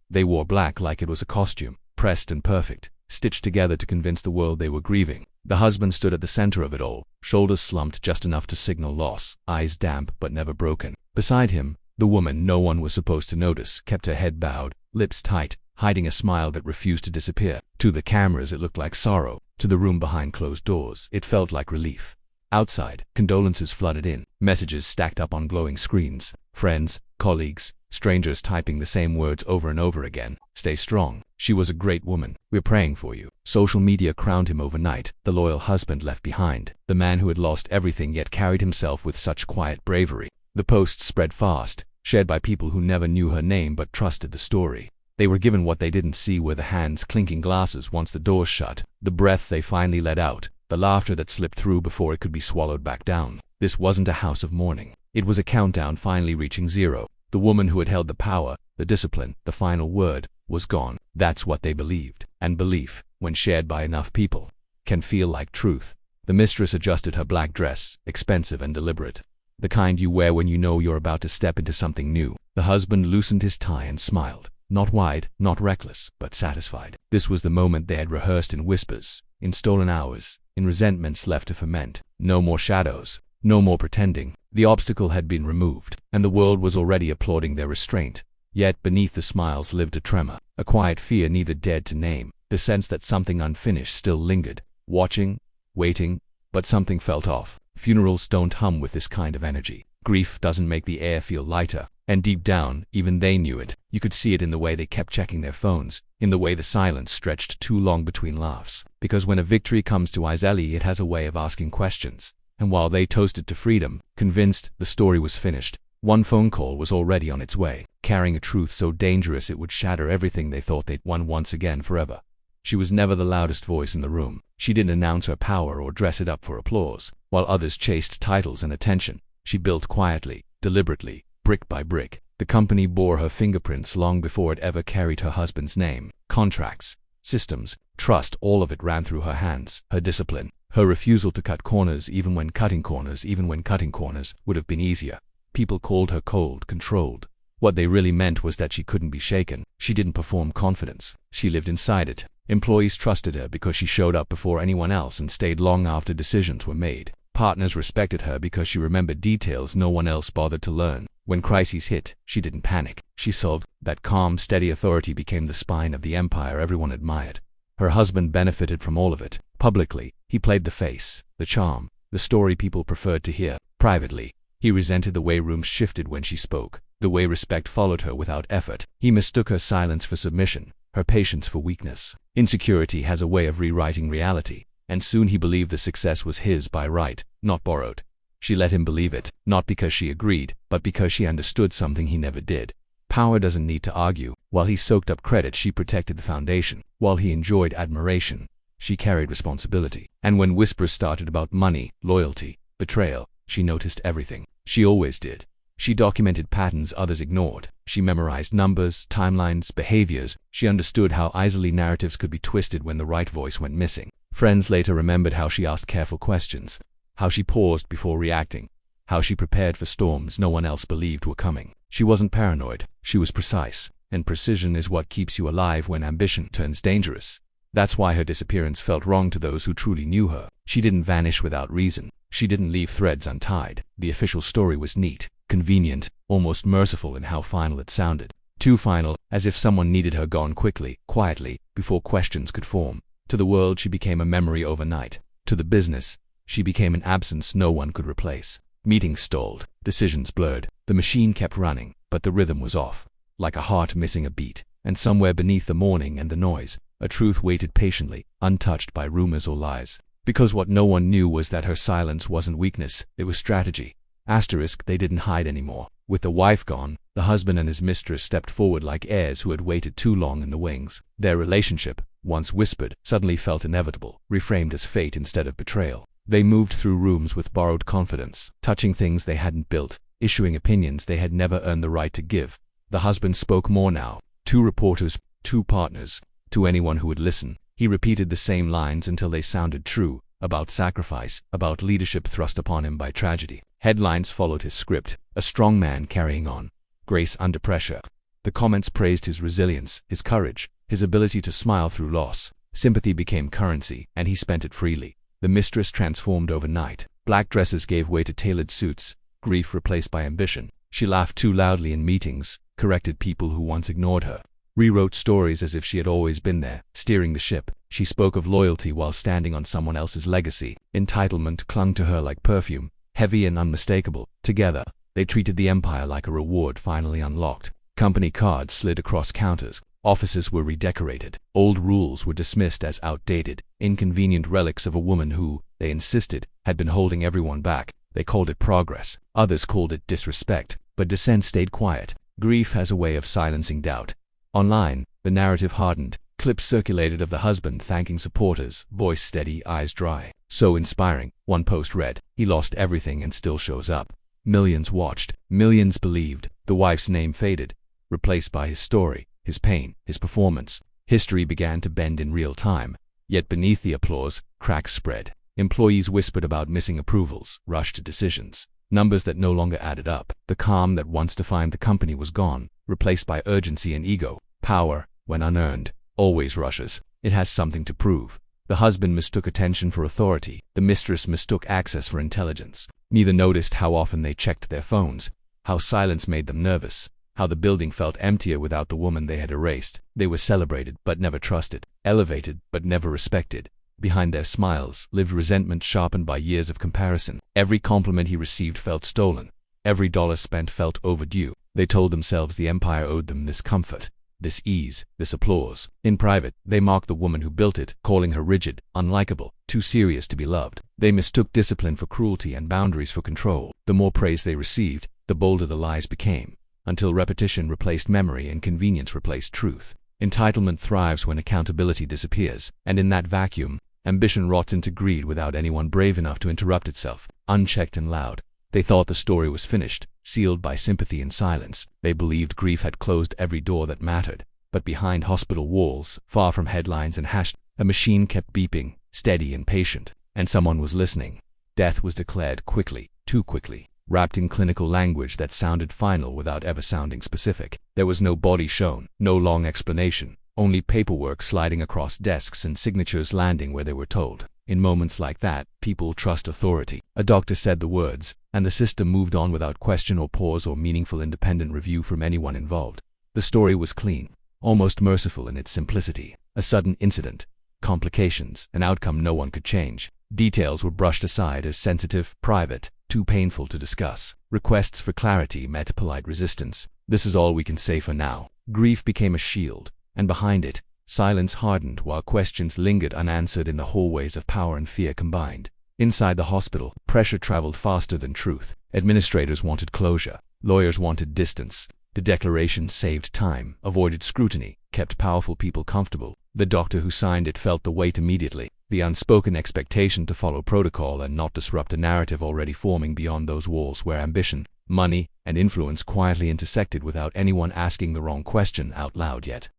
They wore black like it was a costume, pressed and perfect, stitched together to convince the world they were grieving. The husband stood at the center of it all, shoulders slumped just enough to signal loss, eyes damp but never broken. Beside him, the woman no one was supposed to notice kept her head bowed, lips tight, hiding a smile that refused to disappear. To the cameras it looked like sorrow. To the room behind closed doors, it felt like relief. Outside, condolences flooded in, messages stacked up on glowing screens. Friends, colleagues, strangers typing the same words over and over again. Stay strong. She was a great woman. We're praying for you. Social media crowned him overnight, the loyal husband left behind, the man who had lost everything yet carried himself with such quiet bravery. The posts spread fast, shared by people who never knew her name but trusted the story. They were given what they didn't see were the hands clinking glasses once the doors shut, the breath they finally let out, the laughter that slipped through before it could be swallowed back down. This wasn't a house of mourning. It was a countdown finally reaching zero. The woman who had held the power, the discipline, the final word, was gone. That's what they believed. And belief, when shared by enough people, can feel like truth. The mistress adjusted her black dress, expensive and deliberate. The kind you wear when you know you're about to step into something new. The husband loosened his tie and smiled. Not wide, not reckless, but satisfied. This was the moment they had rehearsed in whispers, in stolen hours, in resentments left to ferment. No more shadows, no more pretending. The obstacle had been removed, and the world was already applauding their restraint. Yet beneath the smiles lived a tremor, a quiet fear neither dared to name, the sense that something unfinished still lingered, watching, waiting, but something felt off. Funerals don't hum with this kind of energy. Grief doesn't make the air feel lighter. And deep down, even they knew it. You could see it in the way they kept checking their phones, in the way the silence stretched too long between laughs. Because when a victory comes to Izeli, it has a way of asking questions. And while they toasted to freedom, convinced the story was finished, one phone call was already on its way, carrying a truth so dangerous it would shatter everything they thought they'd won once again forever. She was never the loudest voice in the room. She didn't announce her power or dress it up for applause. While others chased titles and attention, she built quietly, deliberately, brick by brick. The company bore her fingerprints long before it ever carried her husband's name. Contracts, systems, trust, all of it ran through her hands. Her discipline, her refusal to cut corners even when cutting corners would have been easier. People called her cold, controlled. What they really meant was that she couldn't be shaken. She didn't perform confidence. She lived inside it. Employees trusted her because she showed up before anyone else and stayed long after decisions were made. Partners respected her because she remembered details no one else bothered to learn. When crises hit, she didn't panic. She solved. That calm, steady authority became the spine of the empire everyone admired. Her husband benefited from all of it. Publicly, he played the face, the charm, the story people preferred to hear. Privately, he resented the way rooms shifted when she spoke, the way respect followed her without effort. He mistook her silence for submission, her patience for weakness. Insecurity has a way of rewriting reality, and soon he believed the success was his by right, not borrowed. She let him believe it, not because she agreed, but because she understood something he never did. Power doesn't need to argue. While he soaked up credit, she protected the foundation. While he enjoyed admiration, she carried responsibility. And when whispers started about money, loyalty, betrayal, she noticed everything. She always did. She documented patterns others ignored. She memorized numbers, timelines, behaviors. She understood how easily narratives could be twisted when the right voice went missing. Friends later remembered how she asked careful questions, how she paused before reacting, how she prepared for storms no one else believed were coming. She wasn't paranoid, she was precise, and precision is what keeps you alive when ambition turns dangerous. That's why her disappearance felt wrong to those who truly knew her. She didn't vanish without reason. She didn't leave threads untied. The official story was neat, convenient, almost merciful in how final it sounded. Too final, as if someone needed her gone quickly, quietly, before questions could form. To the world she became a memory overnight. To the business, she became an absence no one could replace. Meetings stalled, decisions blurred. The machine kept running, but the rhythm was off, like a heart missing a beat. And somewhere beneath the mourning and the noise, a truth waited patiently, untouched by rumors or lies. Because what no one knew was that her silence wasn't weakness, it was strategy. Asterisk, they didn't hide anymore. With the wife gone, the husband and his mistress stepped forward like heirs who had waited too long in the wings. Their relationship, once whispered, suddenly felt inevitable, reframed as fate instead of betrayal. They moved through rooms with borrowed confidence, touching things they hadn't built, issuing opinions they had never earned the right to give. The husband spoke more now. To reporters, to partners, to anyone who would listen. He repeated the same lines until they sounded true, about sacrifice, about leadership thrust upon him by tragedy. Headlines followed his script, a strong man carrying on, grace under pressure, The comments praised his resilience, his courage, his ability to smile through loss. Sympathy became currency, and he spent it freely. The mistress transformed overnight. Black dresses gave way to tailored suits, grief replaced by ambition. She laughed too loudly in meetings, corrected people who once ignored her, rewrote stories as if she had always been there, steering the ship. She spoke of loyalty while standing on someone else's legacy. Entitlement clung to her like perfume, heavy and unmistakable. Together, they treated the empire like a reward finally unlocked. Company cards slid across counters. Offices were redecorated. Old rules were dismissed as outdated, inconvenient relics of a woman who, they insisted, had been holding everyone back. They called it progress. Others called it disrespect, but dissent stayed quiet. Grief has a way of silencing doubt. Online, the narrative hardened. Clips circulated of the husband thanking supporters, voice steady, eyes dry. So inspiring. One post read, "He lost everything and still shows up." Millions watched. Millions believed. The wife's name faded, replaced by his story, his pain, his performance. History began to bend in real time. Yet beneath the applause, cracks spread. Employees whispered about missing approvals, rushed decisions, numbers that no longer added up. The calm that once defined the company was gone, replaced by urgency and ego. Power, when unearned, always rushes. It has something to prove. The husband mistook attention for authority. The mistress mistook access for intelligence. Neither noticed how often they checked their phones, how silence made them nervous, how the building felt emptier without the woman they had erased. They were celebrated but never trusted, elevated but never respected. Behind their smiles lived resentment sharpened by years of comparison. Every compliment he received felt stolen. Every dollar spent felt overdue. They told themselves the empire owed them this comfort, this ease, this applause. In private, they mocked the woman who built it, calling her rigid, unlikable, too serious to be loved. They mistook discipline for cruelty and boundaries for control. The more praise they received, the bolder the lies became, until repetition replaced memory and convenience replaced truth. Entitlement thrives when accountability disappears, and in that vacuum, ambition rots into greed without anyone brave enough to interrupt itself. Unchecked and loud, they thought the story was finished, sealed by sympathy and silence. They believed grief had closed every door that mattered. But behind hospital walls, far from headlines and hashtags, a machine kept beeping, steady and patient, and someone was listening. Death was declared quickly, too quickly, wrapped in clinical language that sounded final without ever sounding specific. There was no body shown, no long explanation, only paperwork sliding across desks and signatures landing where they were told. In moments like that, people trust authority. A doctor said the words, and the system moved on without question or pause or meaningful independent review from anyone involved. The story was clean, almost merciful in its simplicity. A sudden incident, complications, an outcome no one could change. Details were brushed aside as sensitive, private, too painful to discuss. Requests for clarity met polite resistance. This is all we can say for now. Grief became a shield, and behind it, silence hardened while questions lingered unanswered in the hallways of power and fear combined. Inside the hospital, pressure traveled faster than truth. Administrators wanted closure. Lawyers wanted distance. The declaration saved time, avoided scrutiny, kept powerful people comfortable. The doctor who signed it felt the weight immediately, the unspoken expectation to follow protocol and not disrupt a narrative already forming beyond those walls where ambition, money, and influence quietly intersected without anyone asking the wrong question out loud yet.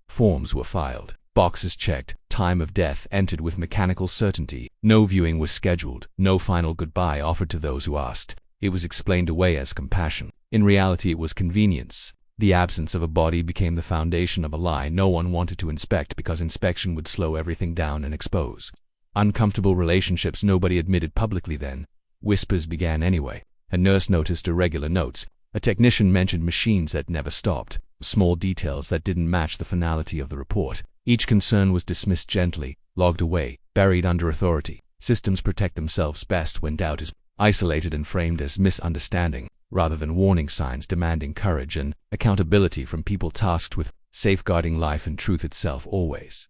Forms were filed, boxes checked, time of death entered with mechanical certainty. No viewing was scheduled, no final goodbye offered to those who asked. It was explained away as compassion. In reality, it was convenience. The absence of a body became the foundation of a lie no one wanted to inspect because inspection would slow everything down and expose uncomfortable relationships nobody admitted publicly. Then, whispers began anyway. A nurse noticed irregular notes. A technician mentioned machines that never stopped, small details that didn't match the finality of the report. Each concern was dismissed gently, logged away, buried under authority. Systems protect themselves best when doubt is isolated and framed as misunderstanding, rather than warning signs demanding courage and accountability from people tasked with safeguarding life and truth itself always.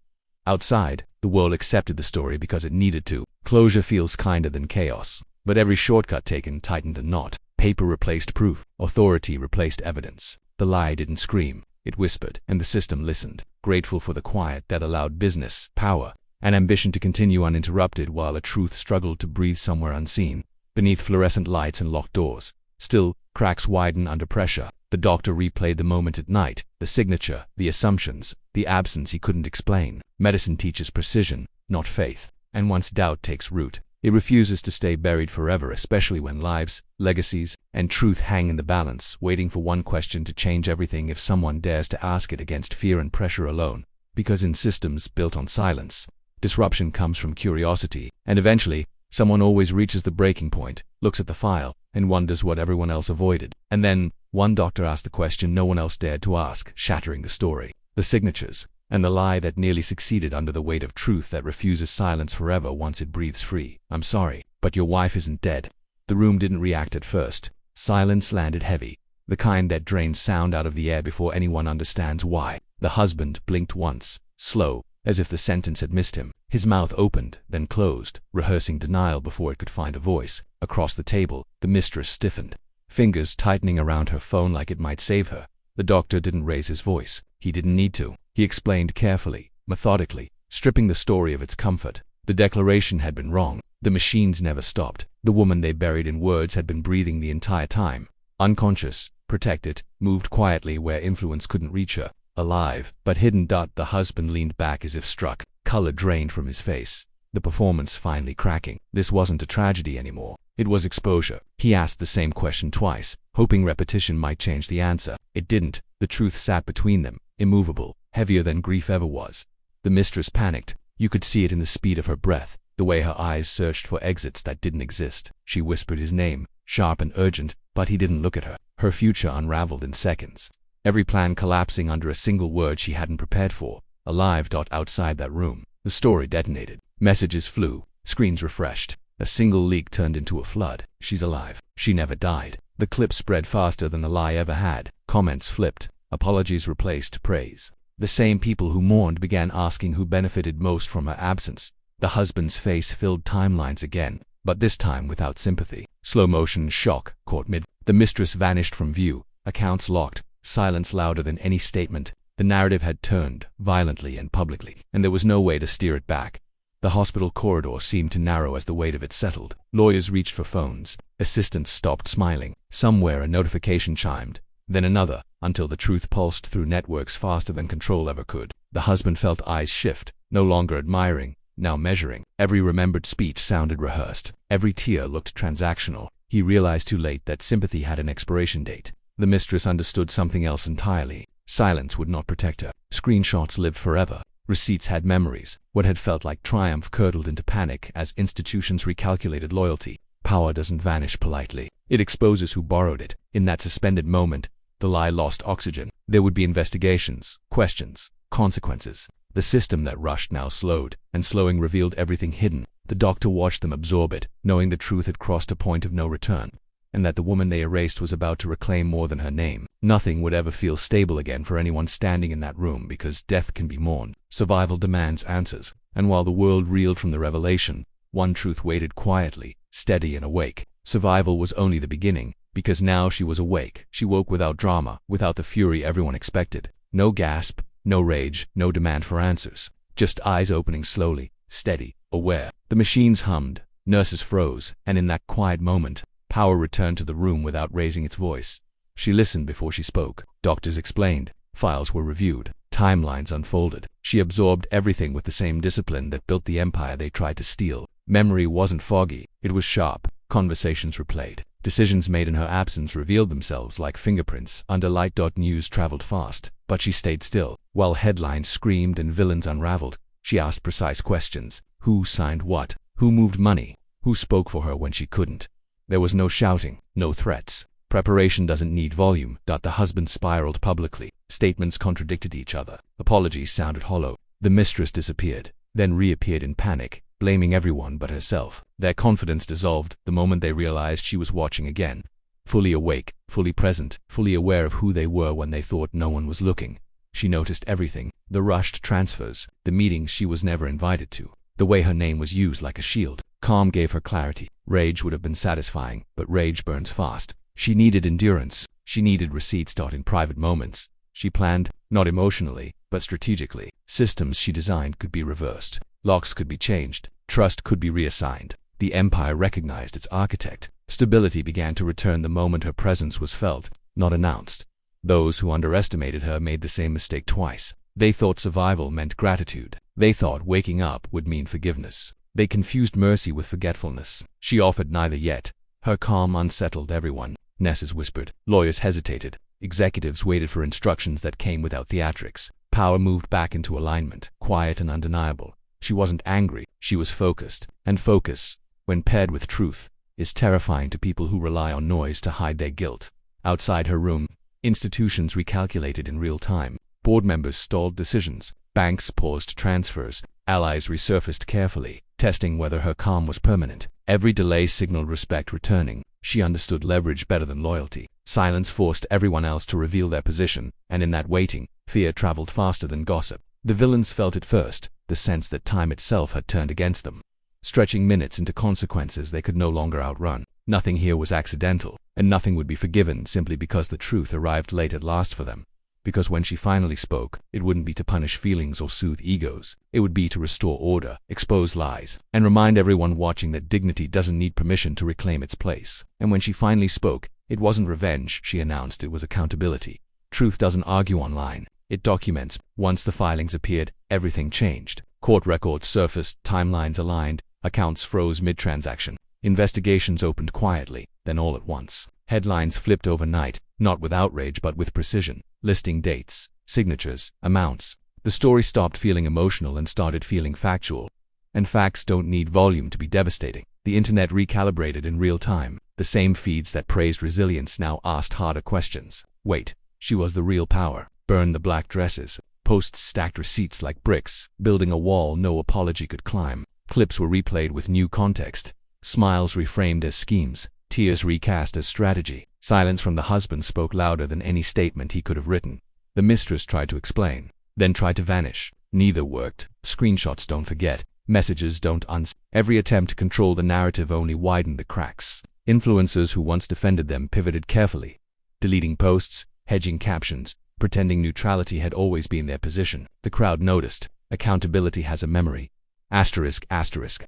Outside, the world accepted the story because it needed to. Closure feels kinder than chaos, but every shortcut taken tightened a knot. Paper replaced proof, authority replaced evidence. The lie didn't scream, it whispered, and the system listened, grateful for the quiet that allowed business, power, and ambition to continue uninterrupted while a truth struggled to breathe somewhere unseen, beneath fluorescent lights and locked doors. Still, cracks widen under pressure. The doctor replayed the moment at night, the signature, the assumptions, the absence he couldn't explain. Medicine teaches precision, not faith, and once doubt takes root, It refuses to stay buried forever, especially when lives, legacies, and truth hang in the balance, waiting for one question to change everything if someone dares to ask it against fear and pressure alone. Because in systems built on silence, disruption comes from curiosity, and eventually, someone always reaches the breaking point, looks at the file, and wonders what everyone else avoided. And then, one doctor asked the question no one else dared to ask, shattering the story, the signatures, and the lie that nearly succeeded under the weight of truth that refuses silence forever once it breathes free. "I'm sorry, but your wife isn't dead." The room didn't react at first. Silence landed heavy, the kind that drains sound out of the air before anyone understands why. The husband blinked once, slow, as if the sentence had missed him. His mouth opened, then closed, rehearsing denial before it could find a voice. Across the table, the mistress stiffened, fingers tightening around her phone like it might save her. The doctor didn't raise his voice. He didn't need to. He explained carefully, methodically, stripping the story of its comfort. The declaration had been wrong. The machines never stopped. The woman they buried in words had been breathing the entire time. Unconscious, protected, moved quietly where influence couldn't reach her. Alive, but hidden. The husband leaned back as if struck, color drained from his face, the performance finally cracking. This wasn't a tragedy anymore. It was exposure. He asked the same question twice, hoping repetition might change the answer. It didn't. The truth sat between them, immovable, heavier than grief ever was. The mistress panicked. You could see it in the speed of her breath, the way her eyes searched for exits that didn't exist. She whispered his name, sharp and urgent, but he didn't look at her. Her future unraveled in seconds, every plan collapsing under a single word she hadn't prepared for. Alive. Outside that room, the story detonated. Messages flew, screens refreshed. A single leak turned into a flood. She's alive. She never died. The clip spread faster than the lie ever had. Comments flipped. Apologies replaced praise. The same people who mourned began asking who benefited most from her absence. The husband's face filled timelines again, but this time without sympathy. Slow motion shock caught mid. The mistress vanished from view. Accounts locked. Silence louder than any statement. The narrative had turned, violently and publicly, and there was no way to steer it back. The hospital corridor seemed to narrow as the weight of it settled. Lawyers reached for phones. Assistants stopped smiling. Somewhere a notification chimed, then another, until the truth pulsed through networks faster than control ever could. The husband felt eyes shift, no longer admiring, now measuring. Every remembered speech sounded rehearsed. Every tear looked transactional. He realized too late that sympathy had an expiration date. The mistress understood something else entirely. Silence would not protect her. Screenshots lived forever. Receipts had memories. What had felt like triumph curdled into panic as institutions recalculated loyalty. Power doesn't vanish politely. It exposes who borrowed it. In that suspended moment, the lie lost oxygen. There would be investigations, questions, consequences. The system that rushed now slowed, and slowing revealed everything hidden. The doctor watched them absorb it, knowing the truth had crossed a point of no return, and that the woman they erased was about to reclaim more than her name. Nothing would ever feel stable again for anyone standing in that room because death can be mourned. Survival demands answers, and while the world reeled from the revelation, one truth waited quietly, steady and awake. Survival was only the beginning, because now she was awake. She woke without drama, without the fury everyone expected. No gasp, no rage, no demand for answers. Just eyes opening slowly, steady, aware. The machines hummed, nurses froze, and in that quiet moment, power returned to the room without raising its voice. She listened before she spoke. Doctors explained. Files were reviewed. Timelines unfolded. She absorbed everything with the same discipline that built the empire they tried to steal. Memory wasn't foggy. It was sharp. Conversations replayed. Decisions made in her absence revealed themselves like fingerprints under light. News traveled fast, but she stayed still. While headlines screamed and villains unraveled, she asked precise questions. Who signed what? Who moved money? Who spoke for her when she couldn't? There was no shouting, no threats. Preparation doesn't need volume. The husband spiraled publicly. Statements contradicted each other. Apologies sounded hollow. The mistress disappeared, then reappeared in panic, blaming everyone but herself. Their confidence dissolved the moment they realized she was watching again. Fully awake, fully present, fully aware of who they were when they thought no one was looking. She noticed everything. The rushed transfers, the meetings she was never invited to, the way her name was used like a shield. Calm gave her clarity. Rage would have been satisfying, but rage burns fast. She needed endurance. She needed receipts. In private moments, she planned, not emotionally, but strategically. Systems she designed could be reversed. Locks could be changed. Trust could be reassigned. The empire recognized its architect. Stability began to return the moment her presence was felt, not announced. Those who underestimated her made the same mistake twice. They thought survival meant gratitude. They thought waking up would mean forgiveness. They confused mercy with forgetfulness. She offered neither yet. Her calm unsettled everyone. Nurses whispered. Lawyers hesitated. Executives waited for instructions that came without theatrics. Power moved back into alignment, quiet and undeniable. She wasn't angry, she was focused. And focus, when paired with truth, is terrifying to people who rely on noise to hide their guilt. Outside her room, institutions recalculated in real time. Board members stalled decisions. Banks paused transfers. Allies resurfaced carefully, testing whether her calm was permanent. Every delay signaled respect returning. She understood leverage better than loyalty. Silence forced everyone else to reveal their position, and in that waiting, fear traveled faster than gossip. The villains felt it first, the sense that time itself had turned against them, stretching minutes into consequences they could no longer outrun. Nothing here was accidental, and nothing would be forgiven simply because the truth arrived late at last for them. Because when she finally spoke, it wouldn't be to punish feelings or soothe egos. It would be to restore order, expose lies, and remind everyone watching that dignity doesn't need permission to reclaim its place. And when she finally spoke, it wasn't revenge, she announced, it was accountability. Truth doesn't argue online, it documents. Once the filings appeared, everything changed. Court records surfaced, timelines aligned, accounts froze mid-transaction. Investigations opened quietly, then all at once. Headlines flipped overnight, not with outrage but with precision, listing dates, signatures, amounts. The story stopped feeling emotional and started feeling factual. And facts don't need volume to be devastating. The internet recalibrated in real time. The same feeds that praised resilience now asked harder questions. Wait, she was the real power. Burn the black dresses. Posts stacked receipts like bricks, building a wall no apology could climb. Clips were replayed with new context. Smiles reframed as schemes. Tears recast as strategy. Silence from the husband spoke louder than any statement he could have written. The mistress tried to explain, then tried to vanish. Neither worked. Screenshots don't forget. Messages don't Every attempt to control the narrative only widened the cracks. Influencers who once defended them pivoted carefully, deleting posts, hedging captions, pretending neutrality had always been their position. The crowd noticed. Accountability has a memory. Asterisk, asterisk.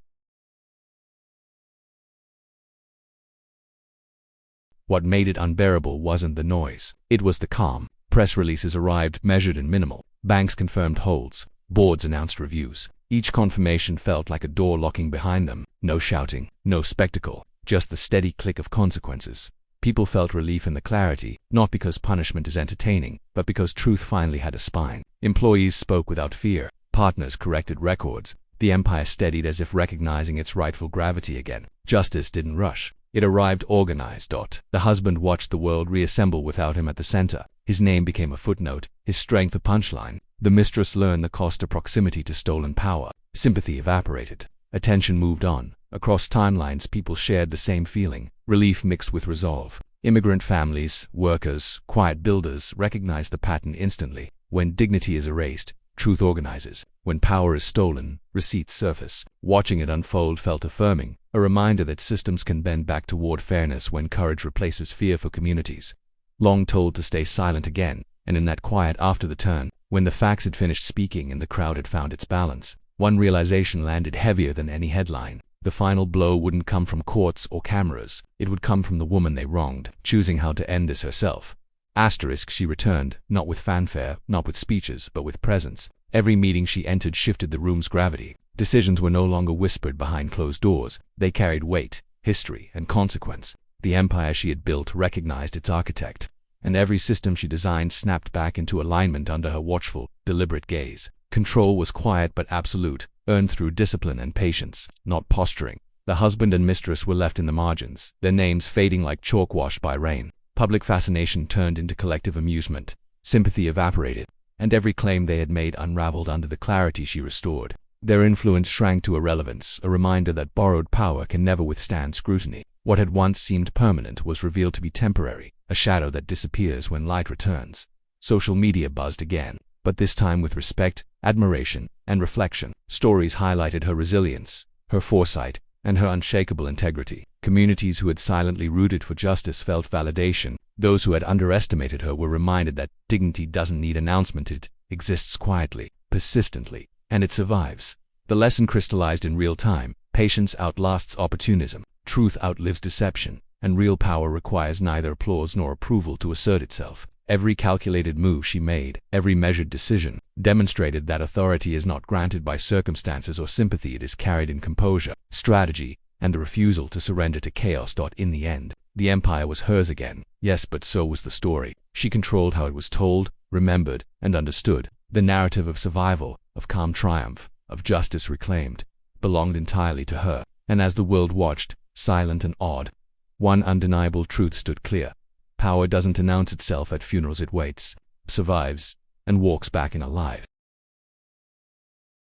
What made it unbearable wasn't the noise. It was the calm. Press releases arrived, measured and minimal. Banks confirmed holds. Boards announced reviews. Each confirmation felt like a door locking behind them. No shouting, no spectacle, just the steady click of consequences. People felt relief in the clarity, not because punishment is entertaining, but because truth finally had a spine. Employees spoke without fear. Partners corrected records. The empire steadied as if recognizing its rightful gravity again. Justice didn't rush. It arrived organized. The husband watched the world reassemble without him at the center. His name became a footnote, his strength a punchline. The mistress learned the cost of proximity to stolen power. Sympathy evaporated. Attention moved on. Across timelines, people shared the same feeling, relief mixed with resolve. Immigrant families, workers, quiet builders recognized the pattern instantly. When dignity is erased, truth organizes. When power is stolen, receipts surface. Watching it unfold felt affirming, a reminder that systems can bend back toward fairness when courage replaces fear for communities. Long told to stay silent again, and in that quiet after the turn, when the facts had finished speaking and the crowd had found its balance, one realization landed heavier than any headline. The final blow wouldn't come from courts or cameras. It would come from the woman they wronged, choosing how to end this herself. Asterisk, she returned, not with fanfare, not with speeches, but with presence. Every meeting she entered shifted the room's gravity. Decisions were no longer whispered behind closed doors. They carried weight, history, and consequence. The empire she had built recognized its architect, and every system she designed snapped back into alignment under her watchful, deliberate gaze. Control was quiet but absolute, earned through discipline and patience, not posturing. The husband and mistress were left in the margins, their names fading like chalk washed by rain. Public fascination turned into collective amusement. Sympathy evaporated, and every claim they had made unraveled under the clarity she restored. Their influence shrank to irrelevance, a reminder that borrowed power can never withstand scrutiny. What had once seemed permanent was revealed to be temporary, a shadow that disappears when light returns. Social media buzzed again, but this time with respect, admiration, and reflection. Stories highlighted her resilience, her foresight, and her unshakable integrity. Communities who had silently rooted for justice felt validation. Those who had underestimated her were reminded that dignity doesn't need announcement, it exists quietly, persistently, and it survives. The lesson crystallized in real time. Patience outlasts opportunism, truth outlives deception, and real power requires neither applause nor approval to assert itself. Every calculated move she made, every measured decision, demonstrated that authority is not granted by circumstances or sympathy. It is carried in composure, strategy, and the refusal to surrender to chaos. In the end, the empire was hers again. Yes, but so was the story. She controlled how it was told, remembered, and understood. The narrative of survival, of calm triumph, of justice reclaimed, belonged entirely to her. And as the world watched, silent and awed, one undeniable truth stood clear. Power doesn't announce itself at funerals. It waits, survives, and walks back in alive.